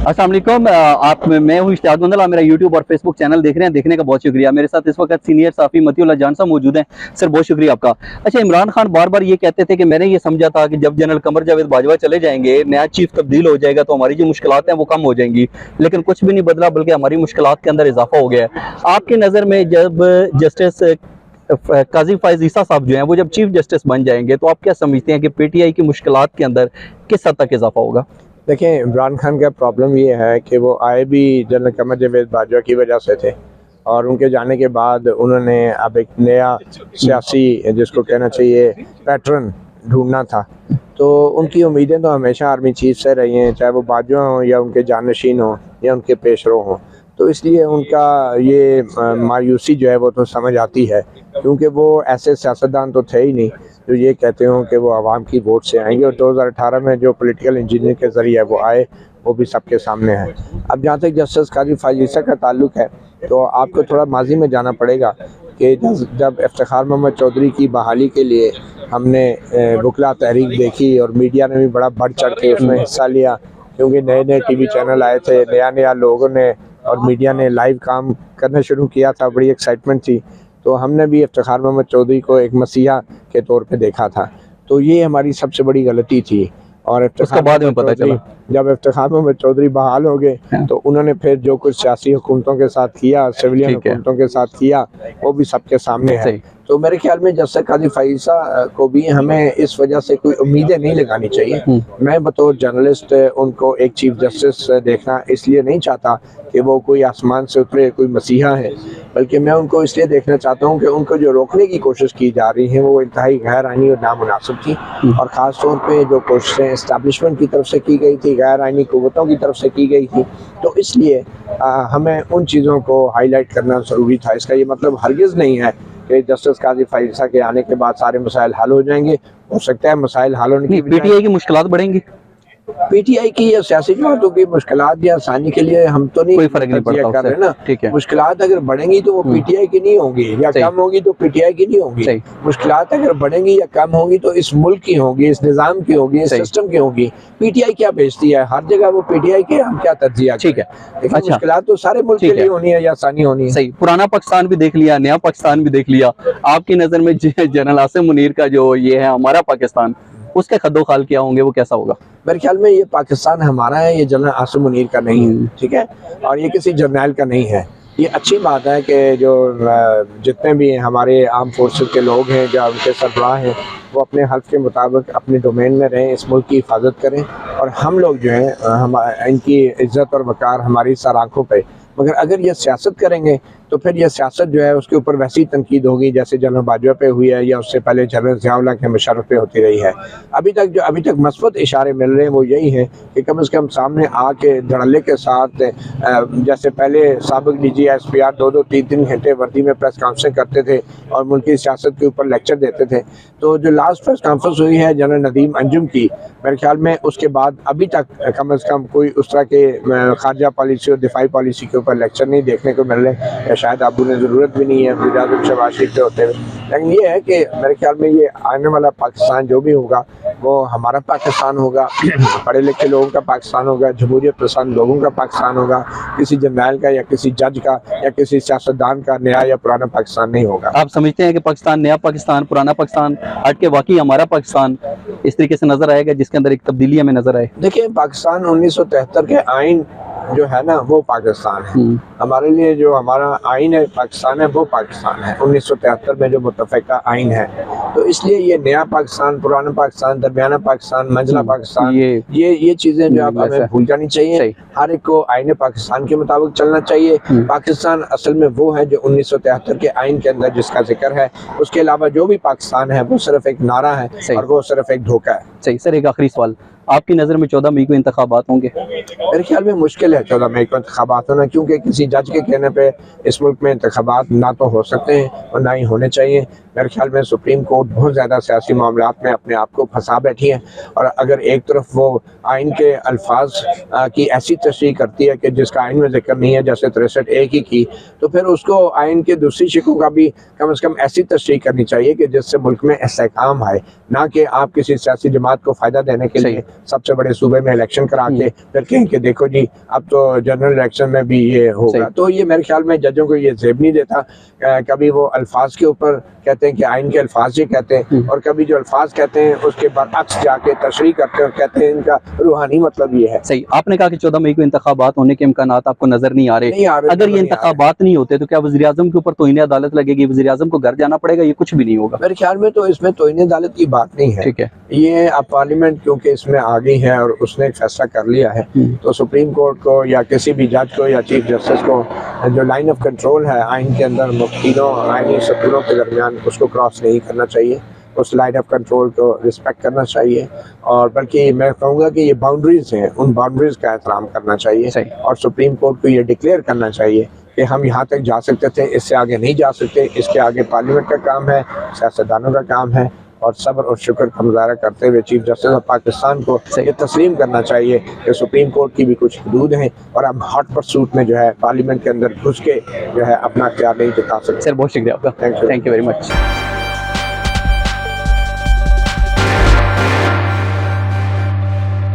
अस्सलाम वालेकुम। मैं हूँ इश्तियाक गोंदल। आप मेरा यूट्यूब और फेसबुक चैनल देख रहे हैं, देखने का बहुत शुक्रिया। मेरे साथ इस वक्त सीनियर साफी मतीउल्लाह जान साहब मौजूद हैं। सर बहुत शुक्रिया आपका। अच्छा, इमरान खान बार बार ये कहते थे कि मैंने ये समझा था कि जब जनरल कमर जावेद बाजवा चले जाएंगे, नया चीफ तब्दील हो जाएगा तो हमारी जो मुश्किलात हैं वो कम हो जाएंगी, लेकिन कुछ भी नहीं बदला, बल्कि हमारी मुश्किलात के अंदर इजाफा हो गया है। आपकी नज़र में जब जस्टिस काजी फायज ईसा साहब जो हैं वो जब चीफ जस्टिस बन जाएंगे, तो आप क्या समझते हैं कि पीटीआई की मुश्किलात के अंदर किस हद तक इजाफा होगा? देखिए, इमरान खान का प्रॉब्लम ये है कि वो आए भी जनरल कमर जावेद बाजवा की वजह से थे, और उनके जाने के बाद उन्होंने अब एक नया सियासी, जिसको कहना चाहिए, पैटर्न ढूंढना था। तो उनकी उम्मीदें तो हमेशा आर्मी चीफ से रही हैं, चाहे वो बाजवा हों या उनके जानशीन हों या उनके पेशरो हों। तो इसलिए उनका ये मायूसी जो है वो तो समझ आती है, क्योंकि वो ऐसे सियासतदान तो थे ही नहीं जो ये कहते हों कि वो आवाम की वोट से आएंगे। और 2018 में जो पॉलिटिकल इंजीनियरिंग के ज़रिए वो आए, वो भी सबके सामने है। अब जहाँ तक जस्टिस काजी फायज ईसा का ताल्लुक है, तो आपको थोड़ा माजी में जाना पड़ेगा कि जब इफ्तिखार मोहम्मद चौधरी की बहाली के लिए हमने वकला तहरीक देखी और मीडिया ने भी बड़ा बढ़ चढ़ के उसमें हिस्सा लिया, क्योंकि नए नए टीवी चैनल आए थे, नया नया लोगों ने और मीडिया ने लाइव काम करना शुरू किया था, बड़ी एक्साइटमेंट थी। तो हमने भी इफ्तिखार मोहम्मद चौधरी को एक मसीहा के तौर पे देखा था। तो ये हमारी सबसे बड़ी गलती थी। और उसके बाद में पता चला जब इफ्तिखार मोहम्मद चौधरी बहाल हो गए, तो उन्होंने फिर जो कुछ सियासी हुकूमतों के साथ किया, सिविलियन हुकूमतों के साथ किया, वो भी सबके सामने है। तो मेरे ख्याल में जस्टिस काजी फायज ईसा को भी हमें इस वजह से कोई उम्मीदें नहीं लगानी चाहिए। मैं बतौर जर्नलिस्ट उनको एक चीफ जस्टिस देखना इसलिए नहीं चाहता कि वो कोई आसमान से उतरे कोई मसीहा है, बल्कि मैं उनको इसलिए देखना चाहता हूँ कि उनको जो रोकने की कोशिश की जा रही है वो इंतहाई गैर आइनी और नामुनासिब थी। और ख़ास तौर पे जो कोशिशें इस्टेब्लिशमेंट की तरफ से की गई थी, गैर आइनी कुव्वतों की तरफ से की गई थी, तो इसलिए हमें उन चीज़ों को हाईलाइट करना ज़रूरी था। इसका ये मतलब हरगिज़ नहीं है कि जस्टिस काजी फायज ईसा के आने के बाद सारे मसाइल हल हो जाएंगे। हो सकता है मसाइल हल होने की पीटीआई की मुश्किलात बढ़ेंगी। पीटीआई की या सियासी जमातों की मुश्किलात या आसानी के लिए हम तो नहीं कोई फर्क नहीं पड़ता कर रहे ना। ठीक है। मुश्किलात अगर बढ़ेंगी तो वो पीटीआई की नहीं होंगी, या कम होगी तो पीटीआई की नहीं होंगी। मुश्किलात अगर बढ़ेंगी या कम होंगी तो इस मुल्क की होगी, इस निज़ाम की होगी, इस सिस्टम की होगी। पीटीआई क्या बेचती है? हर जगह वो पीटीआई के हम क्या तरजीह। ठीक है, लेकिन मुश्किलात तो सारे मुल्क के लिए होनी है या आसानी होनी है। सही। पुराना पाकिस्तान भी देख लिया, नया पाकिस्तान भी देख लिया। आपकी नजर में जनरल आसिम मुनीर का जो ये है हमारा पाकिस्तान, उसके खद्दो-खाल क्या होंगे, वो कैसा होगा? मेरे ख्याल में ये पाकिस्तान हमारा है, ये जनरल आसिम मुनीर का नहीं है। ठीक है, और ये किसी जर्नैल का नहीं है। ये अच्छी बात है कि जो जितने भी हमारे आर्म फोर्सेस के लोग हैं, जो उनके सरबराह हैं, वो अपने हल्फ के मुताबिक अपने डोमेन में रहें, इस मुल्क की हिफाजत करें। और हम लोग जो हैं, हम इनकी इज्जत और वक़ार हमारी सर आँखों पे। मगर अगर ये सियासत करेंगे तो फिर यह सियासत जो है उसके ऊपर वैसी तनकीद होगी जैसे जनरल बाजवा पे हुई है, या उससे पहले जनरल ज़ियाउल्लाह के मुशर्रफ पे होती रही है। अभी तक मस्बत इशारे मिल रहे हैं वो यही हैं कि कम से कम सामने आके धड़ल्ले के साथ, जैसे पहले साबिक DGSPR 2-3 घंटे वर्दी में प्रेस कॉन्फ्रेंस करते थे और मुल्क की सियासत के ऊपर लेक्चर देते थे। तो जो लास्ट प्रेस कॉन्फ्रेंस हुई है जनरल नदीम अंजुम की, मेरे ख्याल में उसके बाद अभी तक कम से कम कोई उस तरह के खारजा पॉलिसी और दिफाई पॉलिसी के ऊपर लेक्चर नहीं देखने को मिल रहे। शायद आपको ज़रूरत भी नहीं है वज़ीर-ए-आज़म शहबाज शरीफ के होते हुए। लेकिन ये है कि मेरे ख्याल में ये आने वाला पाकिस्तान जो भी होगा वो हमारा पाकिस्तान होगा, पढ़े लिखे लोगों का पाकिस्तान होगा, जमहूरियत पसंद लोगों का पाकिस्तान होगा, किसी जर्नैल का या किसी जज का या किसी सियासतदान का नया या पुराना पाकिस्तान नहीं होगा। आप समझते हैं कि पाकिस्तान, नया पाकिस्तान, पुराना पाकिस्तान हट के वाकई हमारा पाकिस्तान इस तरीके से नजर आएगा जिसके अंदर एक तब्दीली हमें नजर आए? देखिए, पाकिस्तान 1973 के आइन जो है ना वो पाकिस्तान है। हमारे लिए जो हमारा आइन है पाकिस्तान है, वो पाकिस्तान है 1973 में जो मुत्तफ़िका आइन है। तो इसलिए ये नया पाकिस्तान, पुराना पाकिस्तान, दरमियाना पाकिस्तान, मंझला पाकिस्तान, ये चीज़ें जो आप हमें भूल जानी चाहिए। हर एक को आइन पाकिस्तान के मुताबिक चलना चाहिए। पाकिस्तान असल में वो है जो 1973 के आइन के अंदर जिसका जिक्र है। उसके अलावा जो भी पाकिस्तान है वो सिर्फ एक नारा है और वो सिर्फ एक धोखा है। सही। सर, एक आखिरी सवाल, आपकी नज़र में 14 मई को इंतखाबात होंगे? मेरे ख्याल में मुश्किल है 14 मई को इंतखाबात होना, क्योंकि किसी जज के कहने पे इस मुल्क में इंतखाबात ना तो हो सकते हैं और ना ही होने चाहिए। मेरे ख्याल में सुप्रीम कोर्ट बहुत ज़्यादा सियासी मामलात में अपने आप को फंसा बैठी है। और अगर एक तरफ वो आइन के अल्फाज की ऐसी तशरीह करती है कि जिसका आइन में जिक्र नहीं है, जैसे 63A की, तो फिर उसको आइन के दूसरी शिकों का भी कम से कम ऐसी तशरीह करनी चाहिए कि जिससे मुल्क में इस्तेहकाम आए, ना कि आप किसी सियासी जमात को फ़ायदा देने के लिए सबसे बड़े सूबे में इलेक्शन करा के फिर कहें कि देखो जी अब तो जनरल इलेक्शन में भी ये होगा। तो ये मेरे ख्याल में जजों को ये जेब नहीं देता। कभी वो अल्फाज के ऊपर कहते हैं कि आइन के अल्फाज ही कहते हैं, और कभी जो अल्फाज कहते हैं उसके बरअक्स जाके तशरीह करते हैं और कहते हैं इनका रूहानी मतलब ये है। सही, आपने कहा कि 14 मई को इंतखाबात होने के इम्कानात आपको नजर नहीं आ रहे। अगर ये इंतखाबात नहीं होते तो क्या वज़ीर आज़म के ऊपर तौहीन अदालत लगेगी, वज़ीर आज़म को घर जाना पड़ेगा, ये कुछ भी नहीं होगा? मेरे ख्याल में तो इसमें तौहीन अदालत की बात नहीं है। ठीक है, ये अब पार्लियामेंट क्योंकि इसमें आ गई है और उसने एक फैसला कर लिया है, तो सुप्रीम कोर्ट को या किसी भी जज को या चीफ जस्टिस को जो लाइन ऑफ कंट्रोल है आइन के अंदर मुफ्तीनों आइनी सतूरों के दरमियान उसको क्रॉस नहीं करना चाहिए, उस लाइन ऑफ कंट्रोल को रिस्पेक्ट करना चाहिए। और बल्कि मैं कहूँगा कि ये बाउंड्रीज हैं, उन बाउंड्रीज का एहतराम करना चाहिए और सुप्रीम कोर्ट को ये डिक्लेयर करना चाहिए कि हम यहाँ तक जा सकते थे, इससे आगे नहीं जा सकते। इसके आगे पार्लियामेंट का काम है, सियासतदानों का काम है, और सब्र और शुक्र का मुजाहरा करते हुए चीफ जस्टिस ऑफ पाकिस्तान को ये तस्लीम करना चाहिए कि सुप्रीम कोर्ट की भी कुछ हदूद हैं और हम हॉट परसूट में जो है पार्लियामेंट के अंदर घुस के जो है अपना इख्तियार नहीं जता सकते। सर बहुत शुक्रिया आपका, थैंक यू वेरी मच।